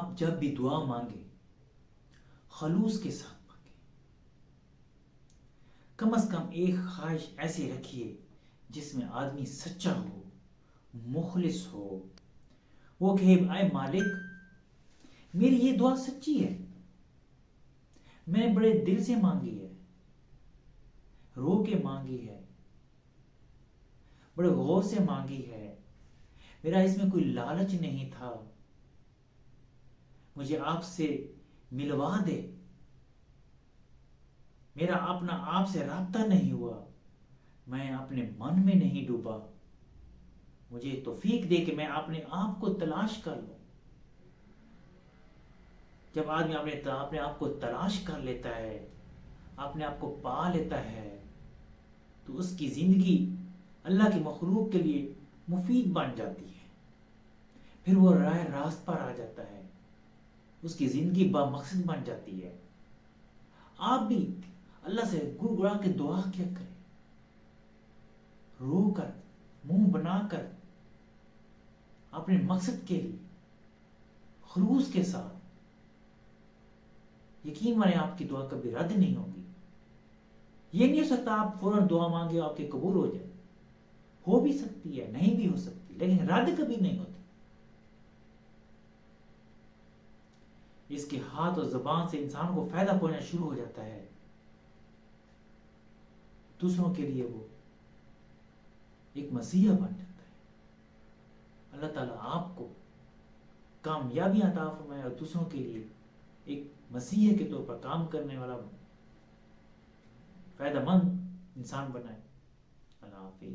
آپ جب بھی دعا مانگیں خلوص کے ساتھ مانگیں. کم از کم ایک خواہش ایسی رکھیے جس میں آدمی سچا ہو، مخلص ہو. وہ کہے اے مالک میری یہ دعا سچی ہے، میں نے بڑے دل سے مانگی ہے، رو کے مانگی ہے، بڑے غور سے مانگی ہے، میرا اس میں کوئی لالچ نہیں تھا، مجھے آپ سے ملوا دے، میرا اپنا آپ سے رابطہ نہیں ہوا، میں اپنے من میں نہیں ڈوبا، مجھے توفیق دے کہ میں اپنے آپ کو تلاش کر لوں. جب آدمی اپنے آپ کو تلاش کر لیتا ہے، اپنے آپ کو پا لیتا ہے، تو اس کی زندگی اللہ کی مخلوق کے لیے مفید بن جاتی ہے. پھر وہ راہ راست پر آ جاتا ہے، اس کی زندگی با مقصد بن جاتی ہے. آپ بھی اللہ سے گڑ گڑا کے دعا کیا کریں، رو کر، منہ بنا کر، اپنے مقصد کے لیے خلوص کے ساتھ. یقین مانے آپ کی دعا کبھی رد نہیں ہوگی. یہ نہیں ہو سکتا آپ فوراً دعا مانگے آپ کے قبول ہو جائے، ہو بھی سکتی ہے، نہیں بھی ہو سکتی، لیکن رد کبھی نہیں ہوتی. اس کے ہاتھ اور زبان سے انسان کو فائدہ پہنچنا شروع ہو جاتا ہے، دوسروں کے لیے وہ ایک مسیحا بن جاتا ہے. اللہ تعالیٰ آپ کو کامیابی عطا فرمائے اور دوسروں کے لیے ایک مسیحا کے طور پر کام کرنے والا فائدہ مند انسان بنائے. اللہ حافظ.